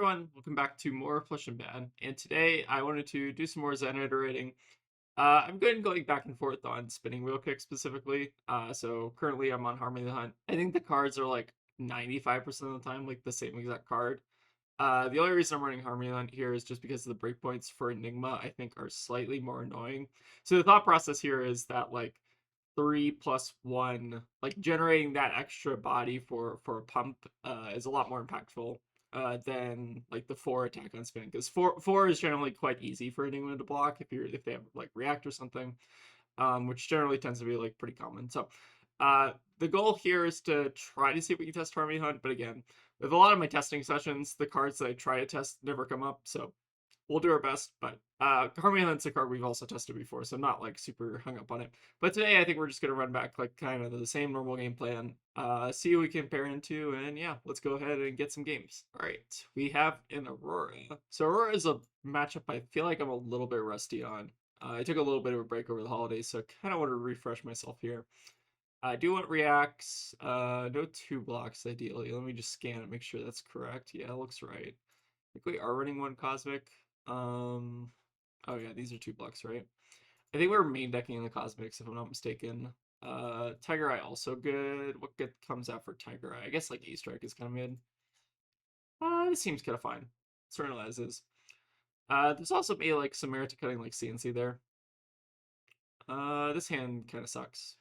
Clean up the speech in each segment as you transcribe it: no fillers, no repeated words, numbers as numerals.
everyone, welcome back to more Flesh and Bad. And today I wanted to do some more Zen iterating. I'm going back and forth on spinning wheel kick specifically. So currently I'm on Harmony the Hunt. I think the cards are like 95% of the time like the same exact card. The only reason I'm running Harmony the Hunt here is just because the breakpoints for Enigma I think are slightly more annoying. So the thought process here is that like 3+1, like generating that extra body for a pump is a lot more impactful than like the 4 attack on spin, because four is generally quite easy for anyone to block if they have like react or something, which generally tends to be like pretty common. So the goal here is to try to see if we can test Harmony Hunt, but again, with a lot of my testing sessions, the cards that I try to test never come up, so we'll do our best. But Harmony Hunt's a card we've also tested before, so I'm not like super hung up on it. But today I think we're just gonna run back like kind of the same normal game plan, see what we can pair into, and yeah, let's go ahead and get some games. All right, we have an Aurora. So Aurora is a matchup I feel like I'm a little bit rusty on. I took a little bit of a break over the holidays, so kind of want to refresh myself here. I do want reacts, no 2 blocks ideally. Let me just scan and make sure that's correct. Yeah, it looks right. I think we are running 1 Cosmic. Oh yeah, these are 2 blocks, right? I think we're main decking the Cosmics if I'm not mistaken. Tiger Eye also good. What good comes out for Tiger Eye? I guess like A-Strike is kind of mid. This seems kind of fine. Certainly as is. There's also maybe like some merit to cutting like CNC there. This hand kind of sucks.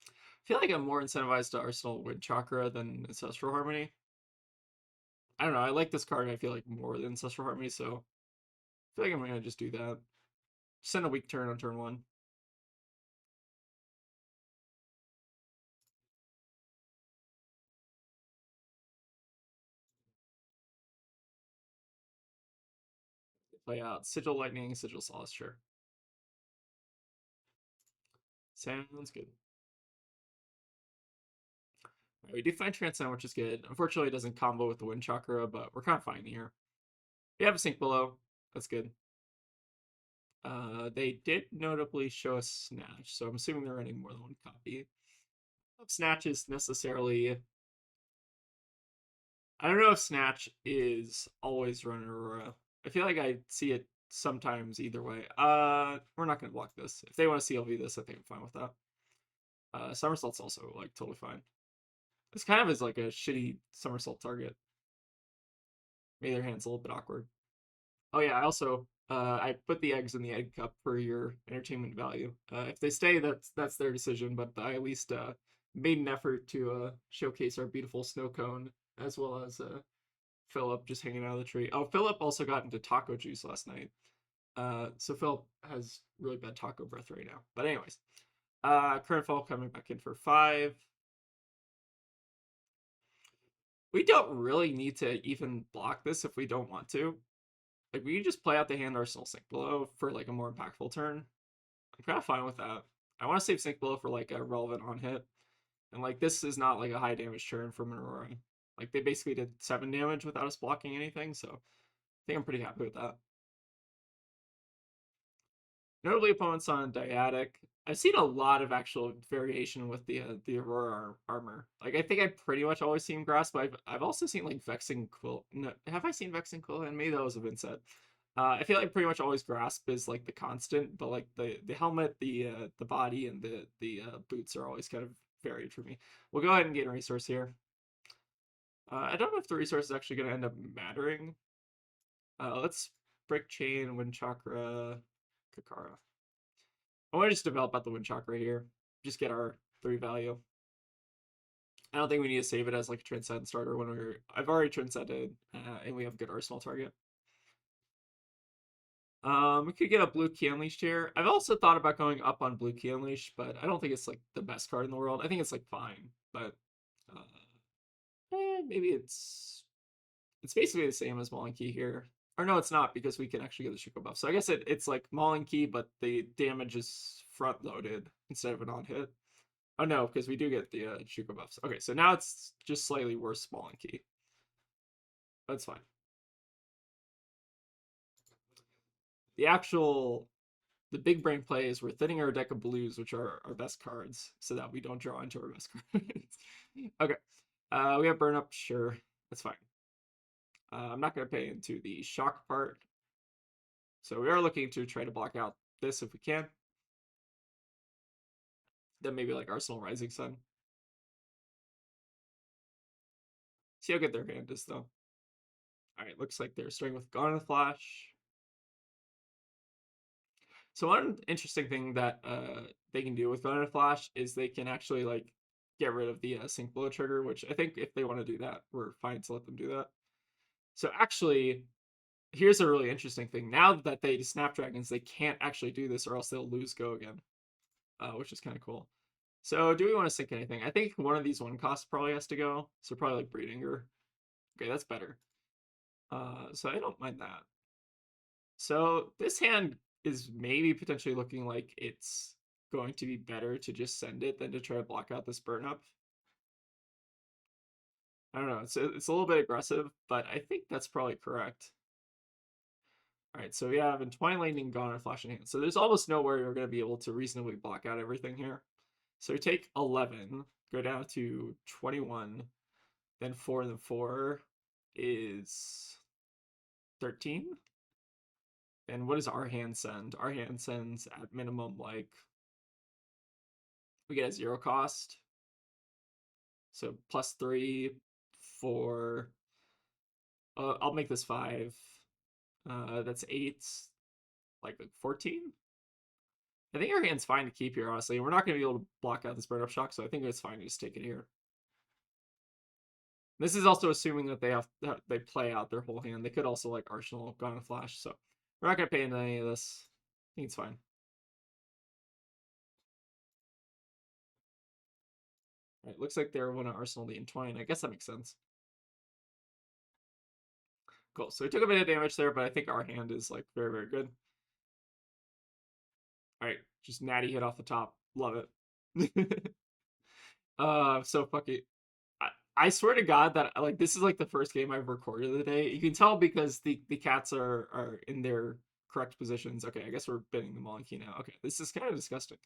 I feel like I'm more incentivized to Arsenal Wind Chakra than Ancestral Harmony. I don't know, I like this card, I feel like, more than Ancestral Harmony, so I feel like I'm gonna just do that. Send a weak turn on turn 1. Play out Sigil Lightning, Sigil Solace, sure. Sounds good. Right, we do find Transcend, which is good. Unfortunately, it doesn't combo with the Wind Chakra, but we're kind of fine here. We have a Sink Below. That's good. They did notably show us Snatch, so I'm assuming they're running more than 1 copy. Snatch is necessarily... I don't know if Snatch is always run Aurora. I feel like I see it sometimes either way. We're not gonna block this. If they want to CLV this, I think I'm fine with that. Somersault's also like totally fine. This kind of is like a shitty somersault target. Maybe their hand's a little bit awkward. Oh yeah, I also I put the eggs in the egg cup for your entertainment value. If they stay, that's their decision. But I at least made an effort to showcase our beautiful snow cone, as well as Philip just hanging out of the tree. Oh, Philip also got into taco juice last night. So Philip has really bad taco breath right now. But anyways, current fall coming back in for 5. We don't really need to even block this if we don't want to. Like, we can just play out the hand Arsenal Sink Below for like a more impactful turn. I'm kind of fine with that. I want to save Sink Below for like a relevant on hit. And like, this is not like a high damage turn from Aurora. Like, they basically did 7 damage without us blocking anything, so I think I'm pretty happy with that. Notably, opponents on Dyadic. I've seen a lot of actual variation with the Aurora armor. Like, I think I've pretty much always seen Grasp, but I've also seen like Vexing Quill. No, have I seen Vexing Quill? And maybe that was a Vynnset. I feel like pretty much always Grasp is like the constant, but like the helmet, the body, and the boots are always kind of varied for me. We'll go ahead and get a resource here. I don't know if the resource is actually going to end up mattering. Let's Brick Chain, Wind Chakra, Kakara. I want to just develop out the Wind Chakra here. Just get our 3 value. I don't think we need to save it as like a Transcend starter when I've already Transcended, and we have a good Arsenal target. We could get a blue Key Unleashed here. I've also thought about going up on blue Key Unleashed, but I don't think it's like the best card in the world. I think it's like fine, but maybe it's basically the same as Mauling Key here. Or no, it's not, because we can actually get the Shuko buff. So I guess it's like Mauling Key, but the damage is front loaded instead of an on hit. Oh no, because we do get the Shuko buffs. Okay, so now it's just slightly worse Mauling Key. That's fine. The big brain play is we're thinning our deck of blues, which are our best cards, so that we don't draw into our best cards. Okay. We have burn up, sure. That's fine. I'm not going to pay into the shock part. So we are looking to try to block out this if we can. Then maybe like Arsenal Rising Sun. See how good their hand is though. Alright, looks like they're starting with Gone with Flash. So one interesting thing that they can do with Gone with Flash is they can actually like get rid of the sync blow trigger, which I think if they want to do that, we're fine to let them do that. So actually, here's a really interesting thing. Now that they Snapdragons, they can't actually do this or else they'll lose go again, which is kind of cool. So do we want to sync anything? I think one of these one costs probably has to go. So probably like Breeding or... Okay, that's better. So I don't mind that. So this hand is maybe potentially looking like it's going to be better to just send it than to try to block out this burn up. I don't know. It's a little bit aggressive, but I think that's probably correct. All right, so we have Entwine Lightning, Gone, and Flash in hand. So there's almost nowhere you're going to be able to reasonably block out everything here. So we take 11, go down to 21, then 4, and then 4 is 13. And what does our hand send? Our hand sends at minimum like we get a 0 cost. So +3, 4. I'll make this 5. That's 8. Like 14. I think our hand's fine to keep here, honestly. We're not going to be able to block out this burn up shock, so I think it's fine to just take it here. This is also assuming that they play out their whole hand. They could also like Arsenal, Gone and Flash, so we're not going to pay into any of this. I think it's fine. All right, looks like they're going to Arsenal the Entwine. I guess that makes sense. Cool. So we took a bit of damage there, but I think our hand is like very, very good. All right, just natty hit off the top. Love it. So fucking. I swear to God that like this is like the first game I've recorded of the day. You can tell because the cats are in their correct positions. Okay, I guess we're bidding them all in key now. Okay, this is kind of disgusting.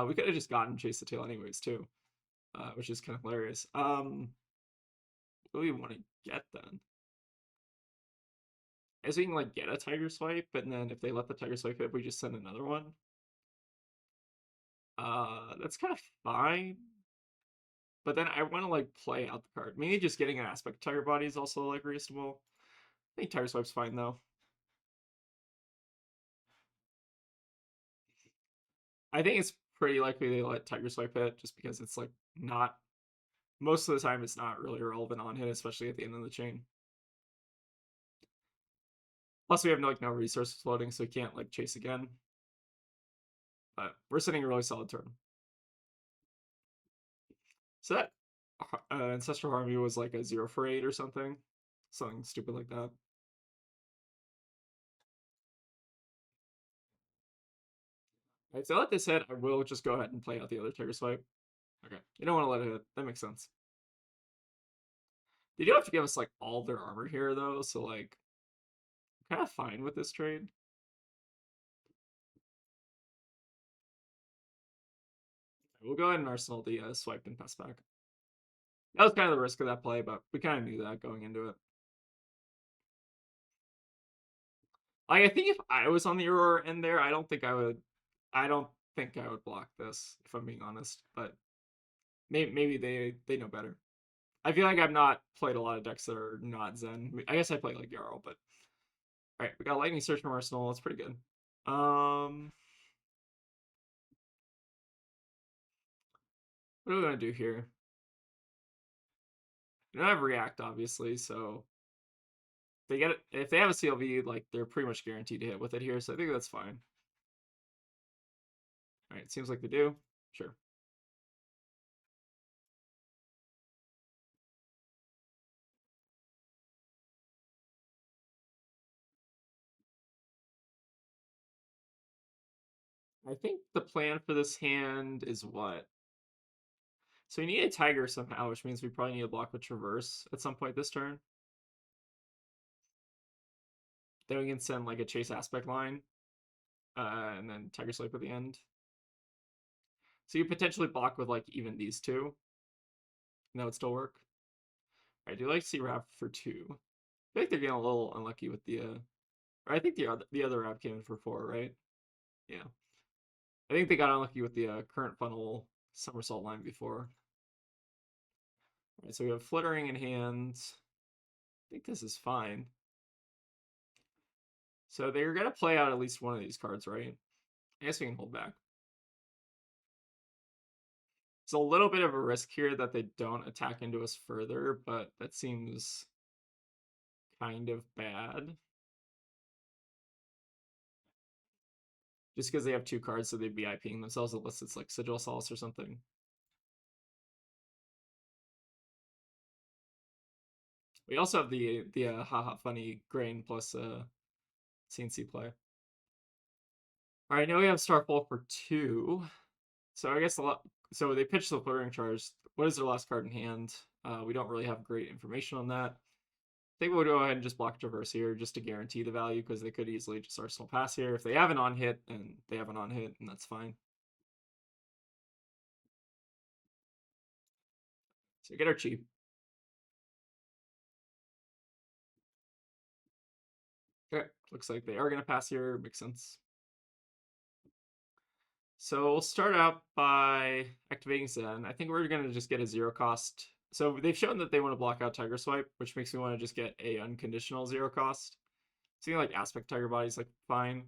We could have just gotten Chase the Tail anyways too, which is kind of hilarious. What do we want to get then? I guess we can like get a Tiger Swipe, and then if they let the Tiger Swipe hit, we just send another one. That's kind of fine. But then I want to like play out the card. Maybe just getting an aspect Tiger Body is also like reasonable. I think Tiger Swipe's fine though. I think it's pretty likely they let Tiger Swipe hit just because it's like not most of the time it's not really relevant on hit, especially at the end of the chain. Plus we have no resources floating, so we can't like chase again. But we're sitting a really solid turn. So that Ancestral Harmony was like a 0 for 8 or something. Something stupid like that. Alright, if they let this hit, I will just go ahead and play out the other Tiger Swipe. Okay, you don't want to let it hit. That makes sense. They do have to give us like all their armor here though, so like I'm kind of fine with this trade. We'll go ahead and Arsenal the swipe and pass back. That was kind of the risk of that play, but we kind of knew that going into it. Like, I think if I was on the Aurora end there, I don't think I would. I don't think I would block this if I'm being honest. But maybe they know better. I feel like I've not played a lot of decks that are not Zen. I guess I play like Jarl, but all right, we got Lightning Surge from Arsenal. That's pretty good. What are we gonna do here? We don't have React, obviously, so they get it. If they have a CLV, like they're pretty much guaranteed to hit with it here, so I think that's fine. All right, seems like they do. Sure. I think the plan for this hand is what? So we need a Tiger somehow, which means we probably need to block with Traverse at some point this turn. Then we can send like a Chase Aspect line, and then Tiger Swipe at the end. So you potentially block with like even these two, and that would still work. I do like to see Wrap for 2. feel like they're getting a little unlucky with the or I think the other route came in for 4, right? Yeah. I think they got unlucky with the current funnel somersault line before. All right, so we have flittering in hand. I think this is fine. So they're gonna play out at least one of these cards, right? I guess we can hold back. It's a little bit of a risk here that they don't attack into us further, but that seems kind of bad. Just because they have 2 cards, so they'd be IPing themselves unless it's like Sigil Solace or something. We also have the haha funny grain plus CNC play. All right, now we have Starfall for 2. So I guess a lot. So they pitch the flittering charge. What is their last card in hand? We don't really have great information on that. I think we'll go ahead and just block Traverse here just to guarantee the value because they could easily just Arsenal pass here. If they have an on hit, and they have an on hit, and that's fine. So get our cheap. Okay, looks like they are going to pass here. Makes sense. So we'll start out by activating Zen. I think we're going to just get a 0 cost. So they've shown that they want to block out Tiger Swipe, which makes me want to just get a unconditional 0 cost. Something like Aspect Tiger Body's like fine.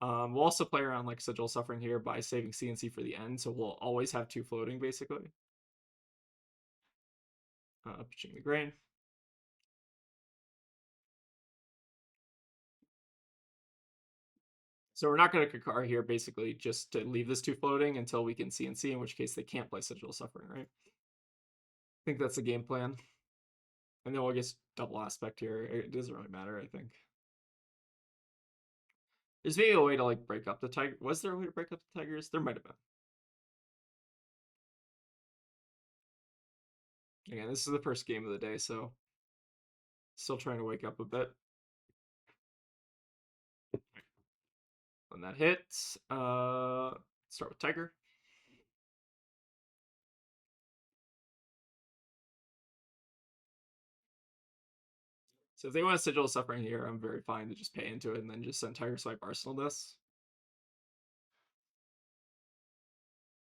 We'll also play around like Sigil Suffering here by saving CNC for the end, so we'll always have 2 floating basically. Pitching the grain. So we're not going to Kakar here basically just to leave this 2 floating until we can CNC, in which case they can't play Sigil Suffering, right? I think that's the game plan. And then we'll just double aspect here. It doesn't really matter, I think. There's maybe a way to like break up the tiger. Was there a way to break up the tigers? There might have been. Again, this is the first game of the day, so still trying to wake up a bit. When that hits, start with Tiger. So if they want to Sigil Suffering here, I'm very fine to just pay into it and then just send Tiger Swipe Arsenal this.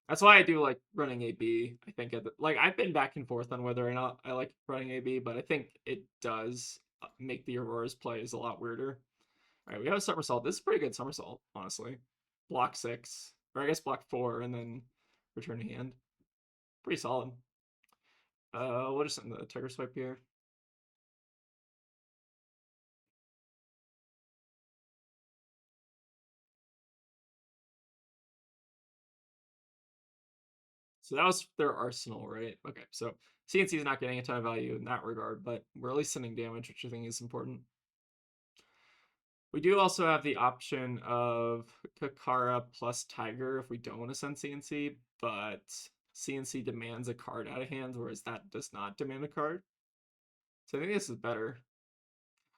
That's why I do like running AB. I think like I've been back and forth on whether or not I like running AB, but I think it does make the Aurora's plays a lot weirder. All right, we have a somersault. This is pretty good somersault, honestly. Block 6, or I guess block 4, and then return to hand. Pretty solid. We'll just send the Tiger Swipe here. So that was their arsenal, right? Okay, so CNC is not getting a ton of value in that regard, but we're at least sending damage, which I think is important. We do also have the option of Kakara plus Tiger if we don't want to send CNC, but CNC demands a card out of hand, whereas that does not demand a card. So I think this is better.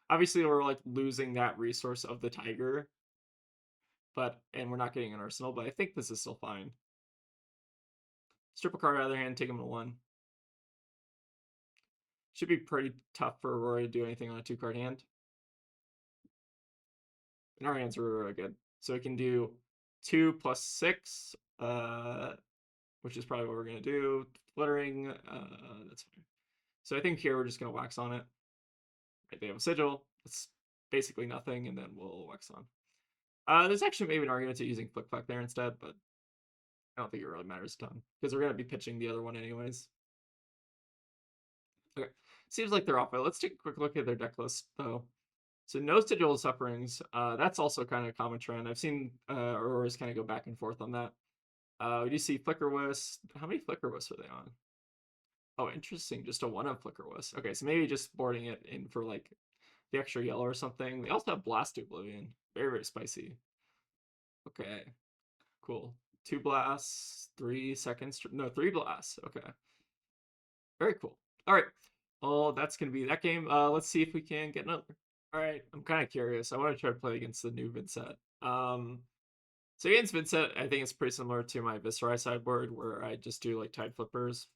Obviously, we're like losing that resource of the Tiger, and we're not getting an arsenal, but I think this is still fine. Strip a card out of their hand, take them to 1. Should be pretty tough for Aurora to do anything on a 2-card hand. And our hands are really good. So we can do 2 plus 6, which is probably what we're going to do. Flittering, that's fine. So I think here we're just going to wax on it. Right, they have a Sigil. It's basically nothing, and then we'll wax on. There's actually maybe an argument to using Flick Flack there instead, but I don't think it really matters a ton, because we're going to be pitching the other one anyways. Okay, seems like they're off it. Let's take a quick look at their deck list, though. So no Sigil Sufferings. That's also kind of a common trend. I've seen Auroras kind of go back and forth on that. We do see Flicker Wisp. How many Flicker Wisps are they on? Oh, interesting. Just a 1 of Flicker Wisp. Okay, so maybe just boarding it in for like the extra yellow or something. They also have Blast Oblivion. Very, very spicy. Okay, cool. 2 blasts, 3 seconds. No, 3 blasts. Okay. Very cool. All right. Well, that's going to be that game. Let's see if we can get another. All right, I'm kind of curious. I want to try to play against the new Vynnset. So against Vynnset, I think it's pretty similar to my Viscerai sideboard, where I just do like Tide Flippers.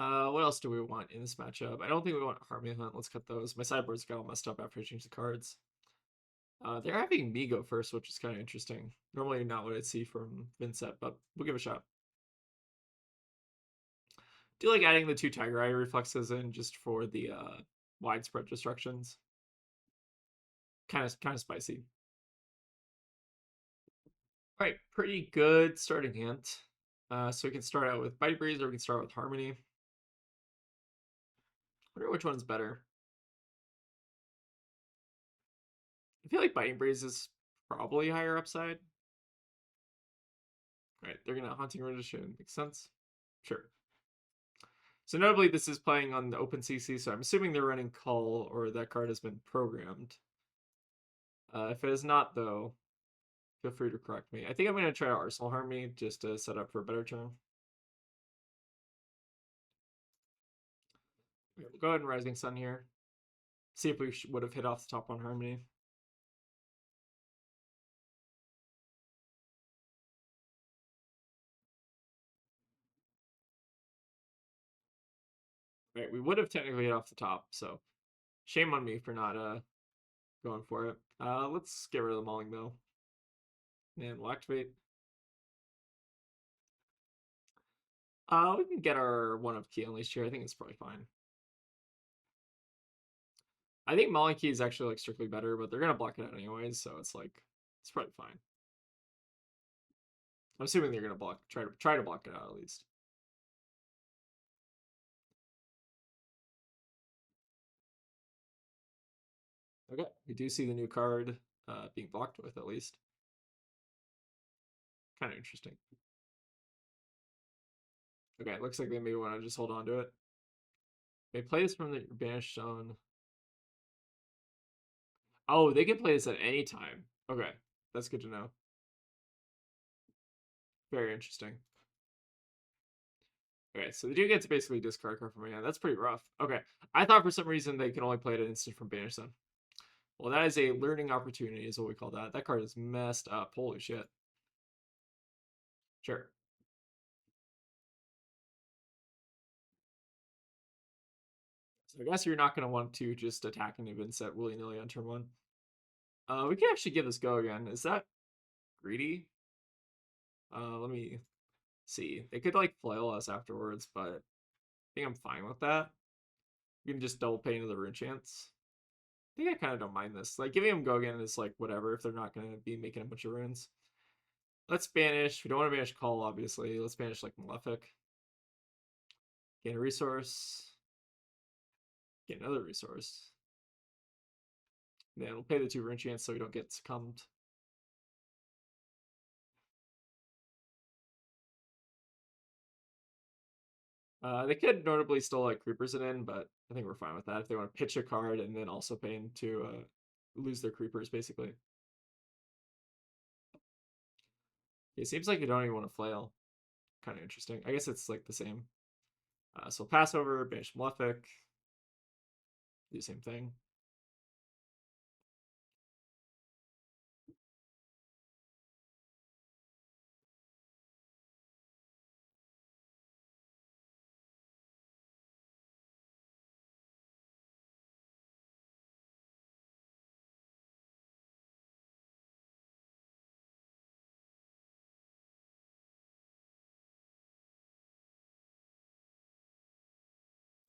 What else do we want in this matchup? I don't think we want Harmony Hunt. Let's cut those. My sideboards got all messed up after I changed the cards. They're having me go first, which is kind of interesting. Normally not what I'd see from Vynnset, but we'll give it a shot. Do you like adding the 2 Tiger Eye reflexes in just for the widespread destructions? Kind of spicy. All right, pretty good starting hand. So we can start out with Bite Breeze or we can start with Harmony. I wonder which one's better. I feel like Biting Breeze is probably higher upside. Right, they're gonna Haunting Rendition. Makes sense. Sure. So notably, this is playing on the open CC, so I'm assuming they're running Call or that card has been programmed. If it is not, though, feel free to correct me. I think I'm going to try Arsenal Harmony just to set up for a better turn. We'll go ahead and Rising Sun here. See if we would have hit off the top on Harmony. Right, we would have technically hit off the top, so shame on me for not going for it. Let's get rid of the Mauling though. And we'll activate. We can get our one of Key Unleashed here. I think it's probably fine. I think Mauling Key is actually like strictly better, but they're gonna block it out anyways, so it's like it's probably fine. I'm assuming they're gonna try to block it out at least. Okay, we do see the new card being blocked with at least. Kind of interesting. Okay, it looks like they may want to just hold on to it. They play this from the banished zone. Oh, they can play this at any time. Okay, that's good to know. Very interesting. Okay, so they do get to basically discard card from my hand. That's pretty rough. Okay, I thought for some reason they can only play it at instant from banished zone. Well, that is a learning opportunity, is what we call that. That card is messed up. Holy shit. Sure. So I guess you're not going to want to just attack an Vynnset willy-nilly on turn 1. We can actually give this go again. Is that greedy? Let me see. They could like flail us afterwards, but I think I'm fine with that. We can just double pay into the rune chance. I think I kind of don't mind this. Like giving them go again is like whatever if they're not going to be making a bunch of runes. Let's banish. We don't want to banish Call, obviously. Let's banish like Malefic. Gain a resource. Get another resource. Then we'll pay the 2 rune chance so we don't get succumbed. They could notably still like creepers it in, but I think we're fine with that if they want to pitch a card and then also pay in to lose their creepers, basically. It seems like you don't even want to flail. Kind of interesting. I guess it's like the same. So pass over, banish Malefic. Do the same thing.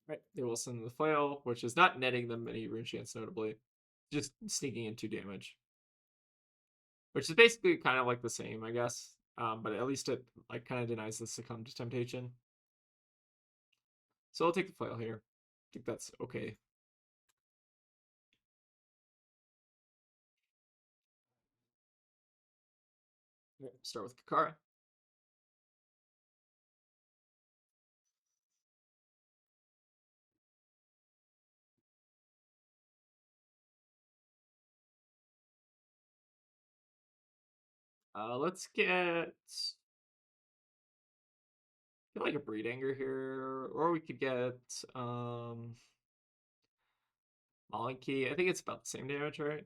Right, they will send the flail, which is not netting them any rune chance, notably, just sneaking in 2 damage, which is basically kind of like the same, I guess. But at least it like kind of denies the succumb to temptation. So I'll take the flail here. I think that's okay. Start with Kakara. Let's get like a Breed Anger here, or we could get Malinki. I think it's about the same damage, right? I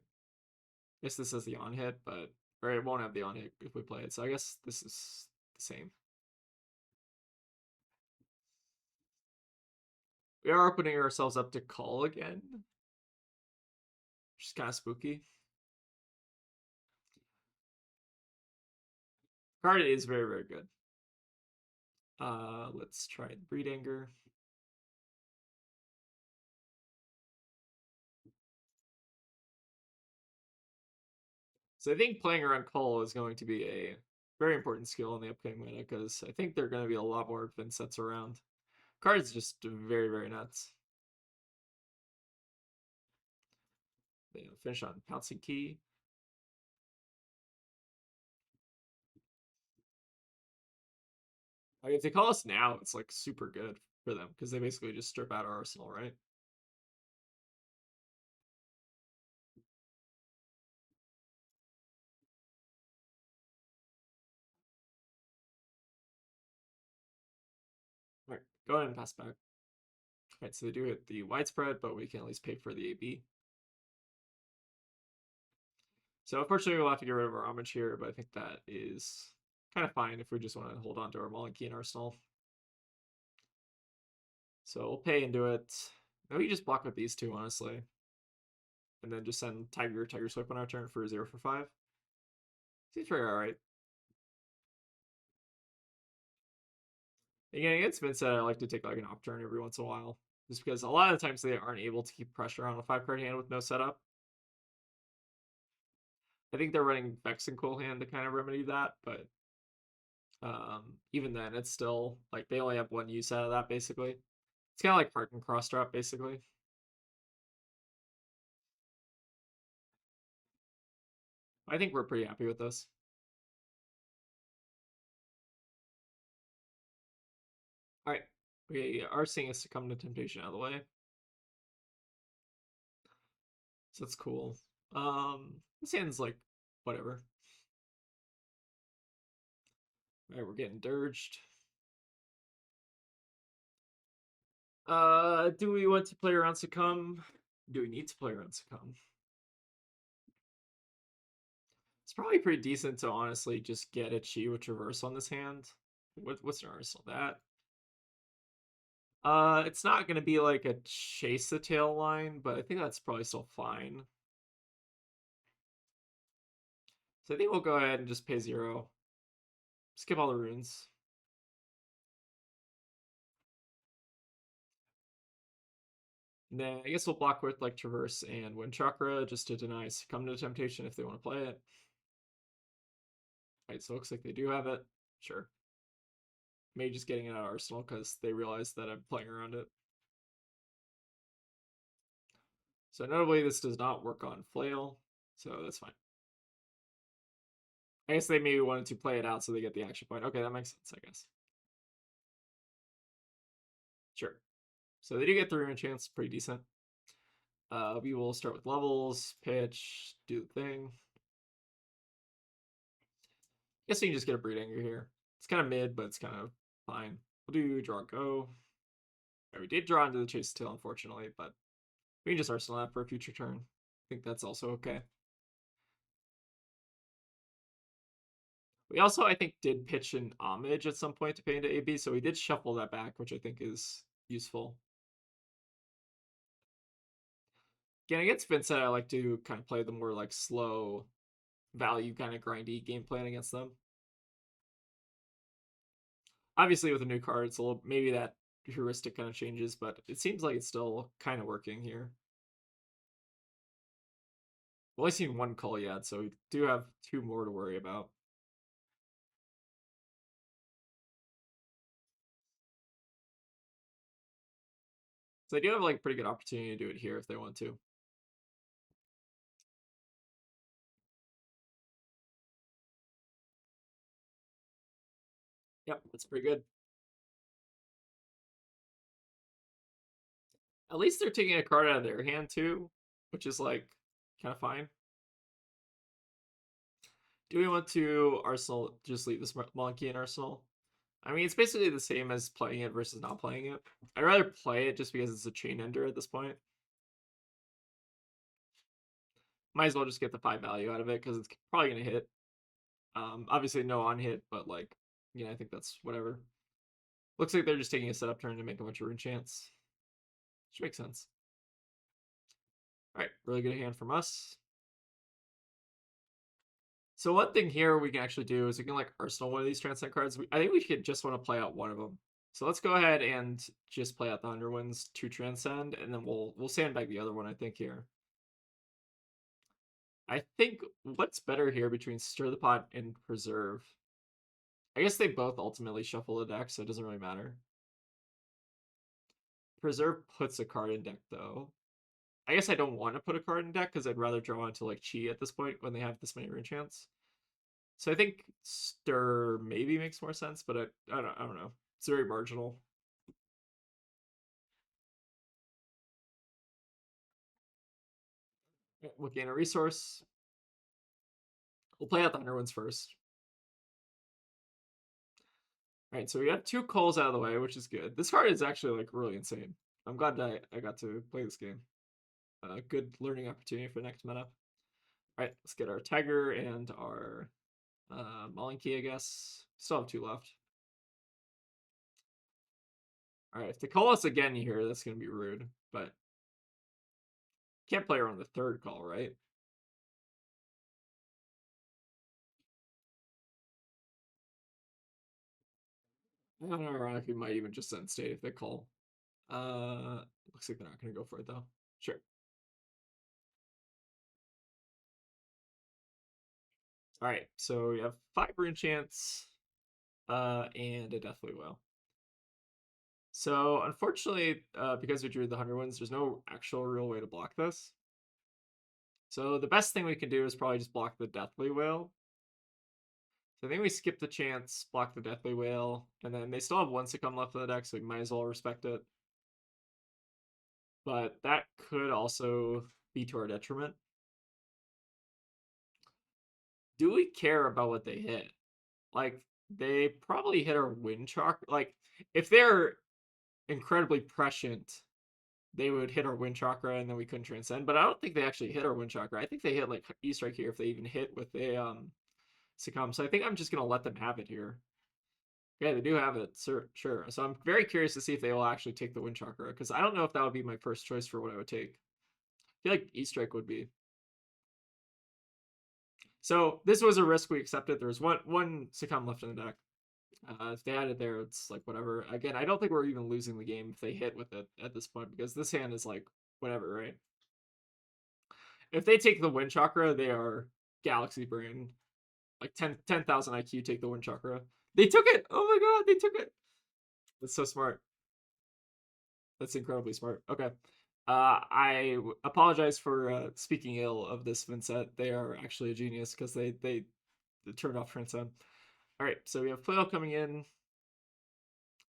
guess this is the on hit, but or it won't have the on hit if we play it. So I guess this is the same. We are opening ourselves up to call again, which is kind of spooky. Card is very, very good. Let's try Breed Anger. So I think playing around Call is going to be a very important skill in the upcoming meta because I think there are going to be a lot more Vynnsets around. Card's just very, very nuts. They finish on Pouncing Key. Like if they call us now, it's like super good for them because they basically just strip out our arsenal, right? All right, go ahead and pass back. All right, so they do hit the widespread, but we can at least pay for the AB. So unfortunately, we'll have to get rid of our homage here, but I think that is kind of fine if we just want to hold on to our Monkey and Arsenal. So we'll pay into it. Maybe we just block with these two, honestly. And then just send Tiger Swipe on our turn for 0 for 5. Seems pretty alright. Again, against Vynnset, I like to take like an off turn every once in a while. Just because a lot of the times they aren't able to keep pressure on a 5-card hand with no setup. I think they're running Vex and Cool Hand to kind of remedy that, but even then, it's still like they only have one use out of that basically. It's kind of like Heart and Cross Drop basically. I think we're pretty happy with this. All right, we are seeing a Succumb to Temptation out of the way, so that's cool. This hand's like whatever. All right, we're getting dirged. Do we want to play around Succumb? Do we need to play around Succumb? It's probably pretty decent to honestly just get a Chi with Traverse on this hand. What's an arsenal that? It's not gonna be like a chase the tail line, but I think that's probably still fine. So I think we'll go ahead and just pay 0. Skip all the runes. And then I guess we'll block with like Traverse and Wind Chakra just to deny Succumb to Temptation if they want to play it. Right, so it looks like they do have it. Sure. Maybe just getting it out of Arsenal because they realize that I'm playing around it. So notably, this does not work on Flail, so that's fine. I guess they maybe wanted to play it out so they get the action point. Okay, that makes sense, I guess. Sure. So they do get the rune chance, pretty decent. We will start with levels, pitch, do the thing. Guess we can just get a Breed Anger here. It's kind of mid, but it's kind of fine. We'll do draw go. Right, we did draw into the Chase Tail, unfortunately, but we can just Arsenal that for a future turn. I think that's also okay. We also, I think, did pitch an Homage at some point to pay into AB, so we did shuffle that back, which I think is useful. Again, against Vynnset, I like to kind of play the more like slow value kind of grindy game plan against them. Obviously, with a new card, it's a little maybe that heuristic kind of changes, but it seems like it's still kind of working here. We've only seen one call yet, so we do have 2 more to worry about. So they do have like pretty good opportunity to do it here if they want to. Yep, that's pretty good. At least they're taking a card out of their hand too, which is like kind of fine. Do we want to Arsenal just leave this monkey in Arsenal? I mean, it's basically the same as playing it versus not playing it. I'd rather play it just because it's a chain ender at this point. Might as well just get the 5 value out of it because it's probably going to hit. Obviously, no on hit, but like, I think that's whatever. Looks like they're just taking a setup turn to make a bunch of rune chance. Which makes sense. Alright, really good hand from us. So one thing here we can actually do is we can like arsenal one of these transcend cards. I think we could just want to play out one of them. So let's go ahead and just play out the Underwinds to transcend, and then we'll sandbag the other one, I think, here. I think what's better here between Stir the Pot and Preserve? I guess they both ultimately shuffle the deck, so it doesn't really matter. Preserve puts a card in deck, though. I guess I don't want to put a card in deck because I'd rather draw into like Chi at this point when they have this many rune chants. So I think Stir maybe makes more sense, but I don't know. It's very marginal. We'll gain a resource. We'll play out the Underwinds first. Alright, so we have two calls out of the way, which is good. This card is actually like really insane. I'm glad that I got to play this game. Good learning opportunity for next meta. Alright, let's get our Tiger and our Malinki, I guess. Still have two left. Alright, if they call us again here, that's going to be rude, but can't play her on the third call, right? I don't know if we might even just send state if they call. Looks like they're not going to go for it, though. Sure. Alright, so we have 5 rune chants, and a Deathly Wail. So unfortunately, because we drew the Underwinds, there's no actual real way to block this. So the best thing we can do is probably just block the Deathly Wail. So I think we skip the chance, block the Deathly Wail, and then they still have 1 Succumb left in the deck, so we might as well respect it. But that could also be to our detriment. Do we care about what they hit? Like, they probably hit our Wind Chakra. Like, if they're incredibly prescient, they would hit our Wind Chakra and then we couldn't transcend. But I don't think they actually hit our Wind Chakra. I think they hit like E-Strike here if they even hit with a Succumb. So I think I'm just gonna let them have it here. Yeah, they do have it, sure. So I'm very curious to see if they will actually take the Wind Chakra, because I don't know if that would be my first choice for what I would take. I feel like E-Strike would be. So this was a risk we accepted. There was one Succumb left in the deck. If they had it there, it's like whatever. Again, I don't think we're even losing the game if they hit with it at this point, because this hand is like whatever, right? If they take the Wind Chakra, they are Galaxy Brain. Like 10,000 IQ take the Wind Chakra. They took it! Oh my god, they took it! That's so smart. That's incredibly smart. Okay. I apologize for speaking ill of this Vynnset. They are actually a genius because they turned off Transcend. Alright, so we have Flail coming in.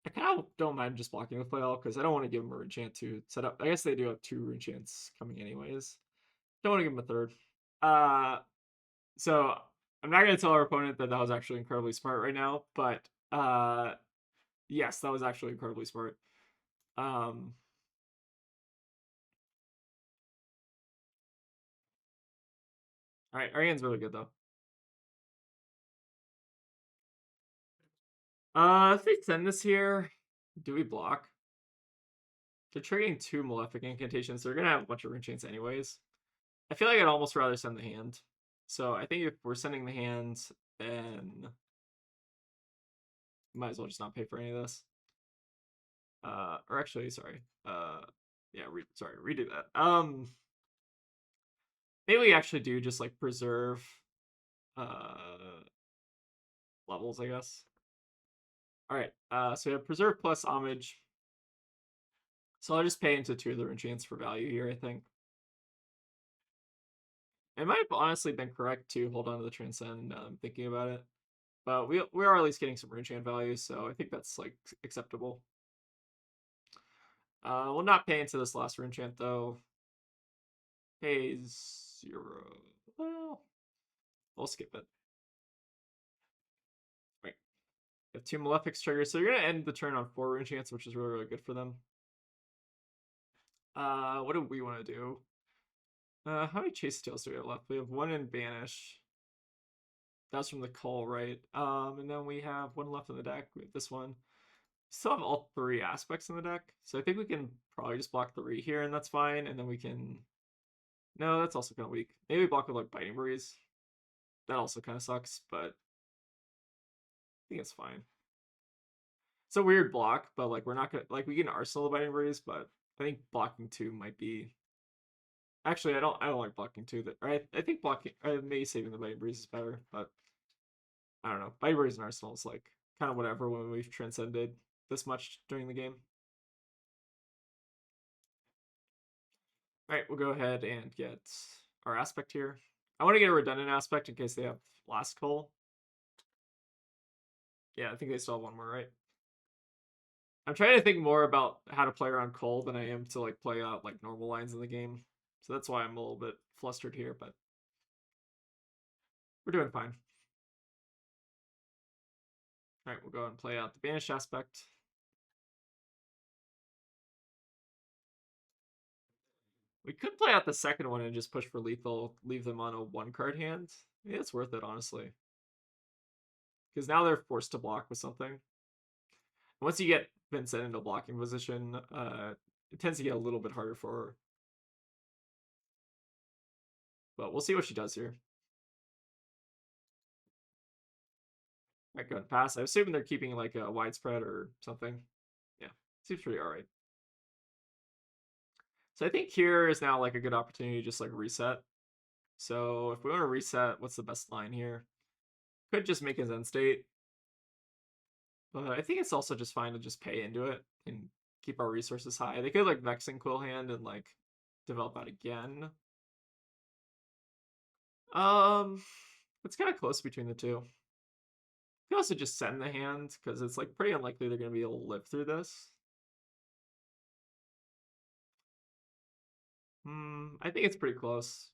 I kind of don't mind just blocking the Flail because I don't want to give them a rune chant to set up. I guess they do have 2 rune chants coming anyways. Don't want to give them a third. So I'm not gonna tell our opponent that was actually incredibly smart right now, but yes, that was actually incredibly smart. All right, our hand's really good though. If they send this here, do we block? They're triggering 2 Malefic incantations, so they're gonna have a bunch of rune chains anyways. I feel like I'd almost rather send the hand. So I think if we're sending the hand, then might as well just not pay for any of this. Or actually, sorry. Yeah, redo that. Maybe we actually do just like preserve levels, I guess. All right. So we have preserve plus homage. So I'll just pay into 2 of the rune chants for value here, I think. It might have honestly been correct to hold on to the transcend. Thinking about it, but we are at least getting some rune chant value, so I think that's like acceptable. We'll not pay into this last rune chant though. Pays 0. Well, we'll skip it. Wait. We have 2 Malefics triggers, so you're gonna end the turn on 4 rune chants, which is really good for them. What do we want to do? How many Chase Tails do we have left? We have 1 in Banish. That's from the call, right? And then we have 1 left in the deck. We have this one. Still have all three aspects in the deck, so I think we can probably just block 3 here, and that's fine. And then we can. No, that's also kind of weak. Maybe we block with like Biting Breeze. That also kind of sucks, but I think it's fine. It's a weird block, but like we're not gonna like we can Arsenal Biting Breeze, but I think blocking 2 might be. Actually, I don't like blocking 2. That I think blocking maybe saving the Biting Breeze is better, but I don't know. Biting Breeze and Arsenal is like kind of whatever when we've transcended this much during the game. All right, we'll go ahead and get our aspect here. I want to get a redundant aspect in case they have last call. Yeah, I think they still have one more, right? I'm trying to think more about how to play around Cole than I am to like play out like normal lines in the game. So that's why I'm a little bit flustered here, but we're doing fine. All right, we'll go and play out the banish aspect. We could play out the second one and just push for lethal, leave them on a 1-card hand. Yeah, it's worth it, honestly. Because now they're forced to block with something. Once you get Vynnset into blocking position, it tends to get a little bit harder for her. But we'll see what she does here. Might go and pass. I'm assuming they're keeping like a widespread or something. Yeah, seems pretty alright. So I think here is now like a good opportunity to just like reset. So if we want to reset, what's the best line here? Could just make his end state. But I think it's also just fine to just pay into it and keep our resources high. They could like Vexing Quill Hand and like develop out again. It's kind of close between the two. You can also just send the hand because it's like pretty unlikely they're going to be able to live through this. I think it's pretty close.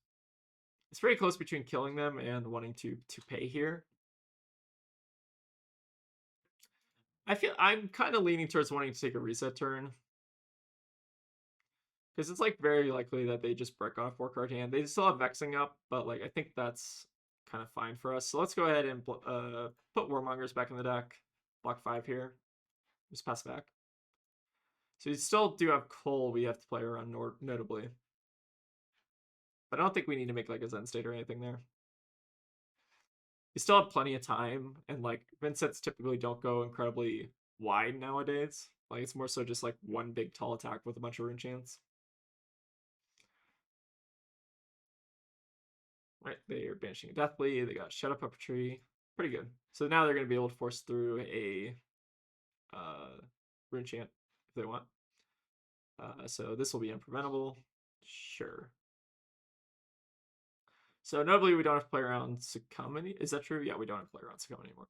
It's very close between killing them and wanting to pay here. I feel I'm kind of leaning towards wanting to take a reset turn. Because it's like very likely that they just break on a 4-card hand. They still have Vexing up, but like I think that's kind of fine for us. So let's go ahead and put Warmongers back in the deck. Block 5 here. Just pass back. So we still do have Cole we have to play around notably. But I don't think we need to make like a Zen state or anything there. You still have plenty of time, and like Vynsets typically don't go incredibly wide nowadays. Like it's more so just like one big tall attack with a bunch of rune chants. Right, they are banishing Deathly. They got Shadow Puppetry. Pretty good. So now they're going to be able to force through a rune chant if they want. So this will be unpreventable. Sure. So notably, we don't have to play around Succumb. Is that true? Yeah, we don't have to play around Succumb anymore.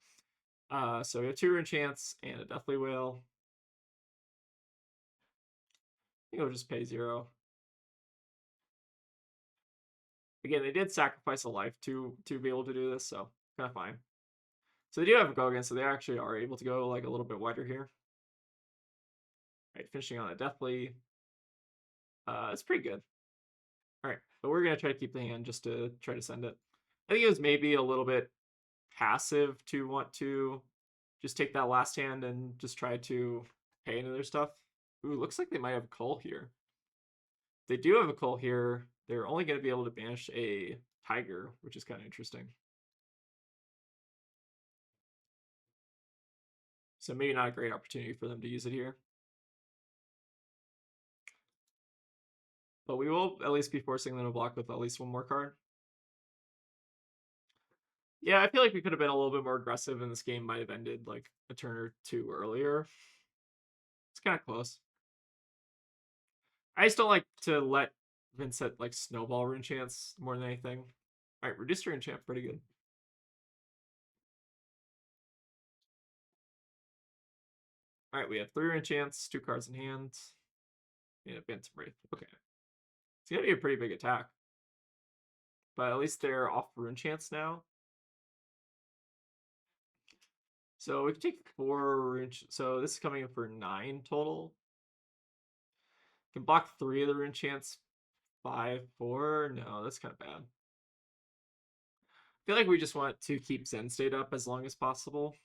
So we have 2 rune chants and a Deathly Whale. I think we'll just pay 0. Again, they did sacrifice a life to be able to do this, so kind of fine. So they do have a go again, so they actually are able to go like a little bit wider here. All right, finishing on a Deathly. It's pretty good. All right, but we're gonna try to keep the hand just to try to send it. I think it was maybe a little bit passive to want to just take that last hand and just try to pay into their stuff. Ooh, looks like they might have a Cull here. If they do have a Cull here, they're only going to be able to banish a Tiger, which is kind of interesting. So maybe not a great opportunity for them to use it here. But we will at least be forcing them to block with at least one more card. Yeah, I feel like we could have been a little bit more aggressive and this game might have ended like a turn or 2 earlier. It's kind of close. I just don't like to let Vynnset like snowball rune chance more than anything. All right, reduced rune chant, pretty good. All right, we have 3 rune chants, 2 cards in hand, and a Phantom Wraith. Okay, it's gonna be a pretty big attack, but at least they're off rune chants now. So we can take 4 rune. So this is coming in for 9 total. Can block 3 of the rune chants. 5, 4. No, that's kind of bad. I feel like we just want to keep Zen State up as long as possible.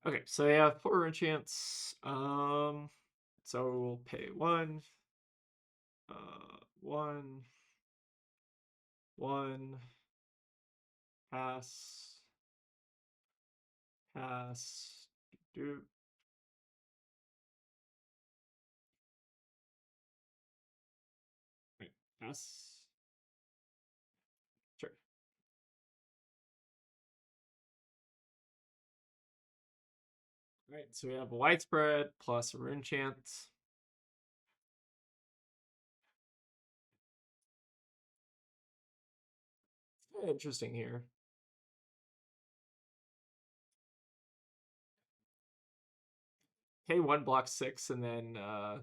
Okay, so they have 4 enchants. So we'll pay 1, 1, 1, pass, pass, do. Right, pass. Sure. All right, so we have a widespread plus a rune chant. Very interesting here. Pay 1, block 6, and then or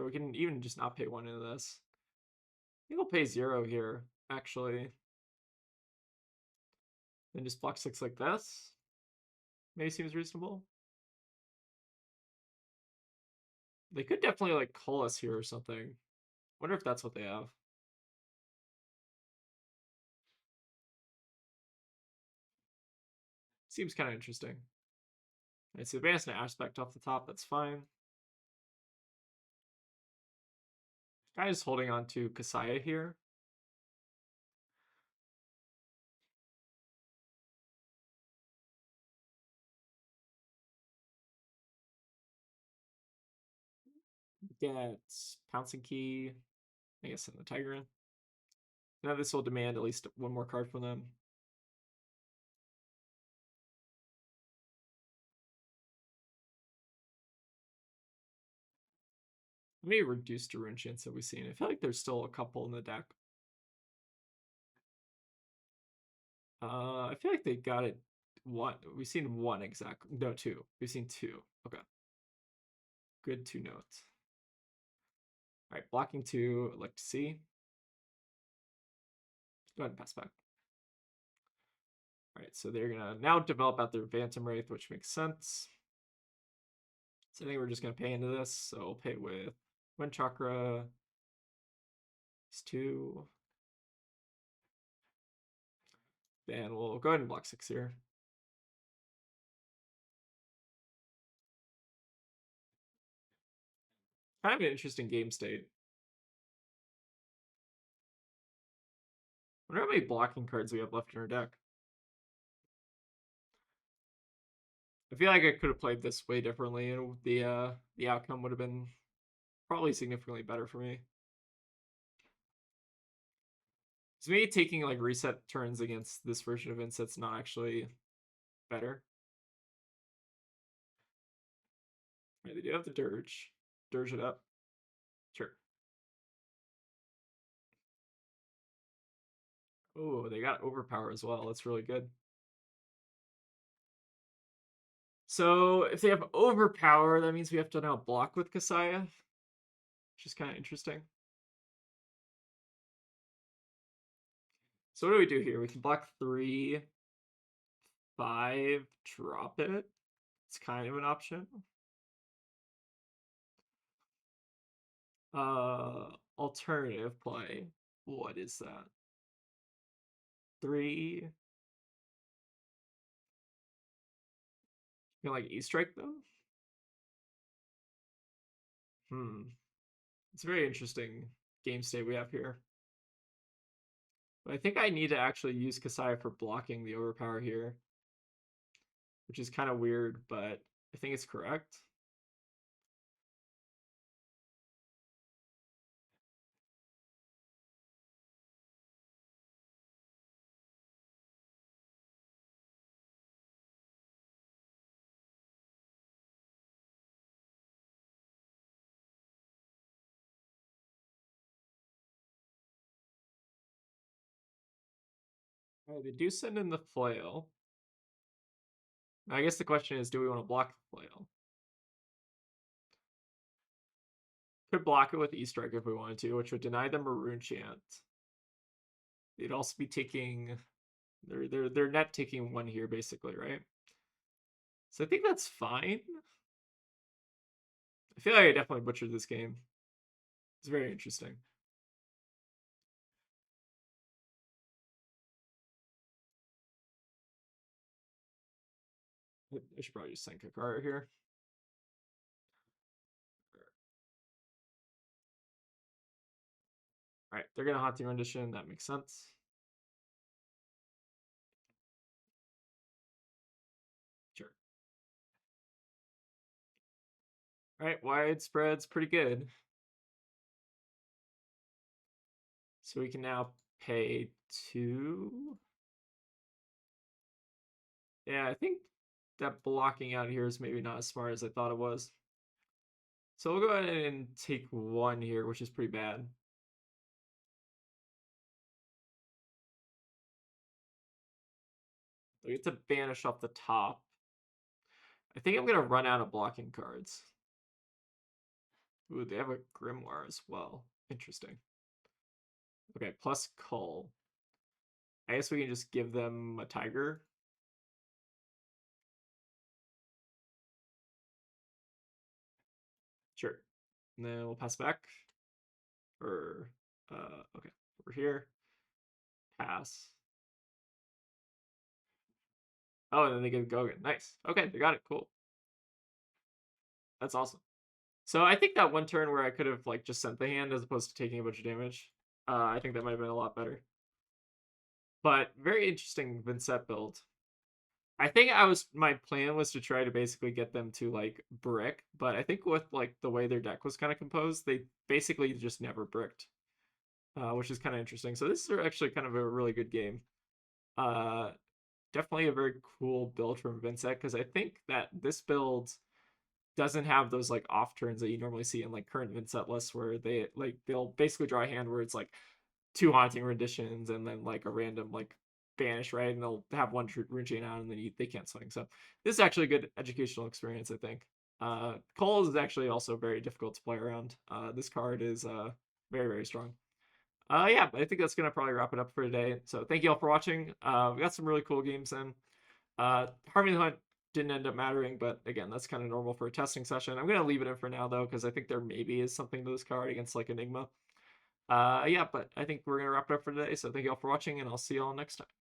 we can even just not pay 1 into this. I think we'll pay 0 here, actually. Then just block 6 like this. Maybe seems reasonable. They could definitely like call us here or something. Wonder if that's what they have. Seems kind of interesting. It's advanced an aspect off the top, that's fine. Guy is holding on to Kasaya here. Get Pouncing Key, I guess, in the Tiger. Now this will demand at least 1 more card from them. How many reduced rune chants have we seen? I feel like there's still a couple in the deck. I feel like they got it 1. We've seen 1 exactly. No, 2. We've seen 2. Okay. Good to note. All right, blocking 2, I'd like to see. Go ahead and pass back. All right, so they're gonna now develop out their Phantom Wraith, which makes sense. So I think we're just gonna pay into this. So we'll pay with Wind Chakra. These 2. Then we'll go ahead and block 6 here. Kind of an interesting game state. I wonder how many blocking cards we have left in our deck. I feel like I could have played this way differently, and the outcome would have been probably significantly better for me. Is me taking like reset turns against this version of Vynnset's not actually better? Right, they do have the Dirge. Dirge it up. Sure. Oh, they got Overpower as well. That's really good. So if they have Overpower, that means we have to now block with Kasaya, which is kind of interesting. So what do we do here? We can block 3, 5, drop it. It's kind of an option. Alternative play. What is that? 3. You know, like E-Strike them? It's a very interesting game state we have here. But I think I need to actually use Kasaya for blocking the Overpower here, which is kind of weird, but I think it's correct. All right, they do send in the flail. I guess the question is, do we want to block the flail? Could block it with E-Strike if we wanted to, which would deny them a rune chant. They'd also be taking they're net taking 1 here basically, right? So I think that's fine. I feel like I definitely butchered this game. It's very interesting. I should probably just sink a card here. All right, they're gonna Haunting Rendition. That makes sense. Sure. All right, widespread's pretty good. So we can now pay 2. Yeah, I think that blocking out here is maybe not as smart as I thought it was. So we'll go ahead and take 1 here, which is pretty bad. We get to banish off the top. I think I'm going to run out of blocking cards. Ooh, they have a Grimoire as well. Interesting. Okay, plus Cull. I guess we can just give them a Tiger. Sure. And then we'll pass back. Or, okay, over here. Pass. Oh, and then they give Gogan. Nice. Okay, they got it. Cool. That's awesome. So I think that one turn where I could have like just sent the hand as opposed to taking a bunch of damage, I think that might have been a lot better. But very interesting Vynnset build. I think my plan was to try to basically get them to like brick, but I think with like the way their deck was kind of composed, they basically just never bricked, which is kind of interesting. So this is actually kind of a really good game. Definitely a very cool build from Vynnset because I think that this build doesn't have those like off turns that you normally see in like current Vynnset lists where they'll basically draw a hand where it's like 2 Haunting Renditions and then like a random like banish, right? And they'll have 1 rune chain out and then they can't swing. So this is actually a good educational experience, I think. Cole is actually also very difficult to play around. This card is very, very strong. Yeah, I think that's gonna probably wrap it up for today. So thank you all for watching. We got some really cool games in. Harmony the Hunt didn't end up mattering, but again, that's kind of normal for a testing session. I'm gonna leave it in for now though, because I think there maybe is something to this card against like Enigma. Yeah, but I think we're gonna wrap it up for today. So thank you all for watching, and I'll see you all next time.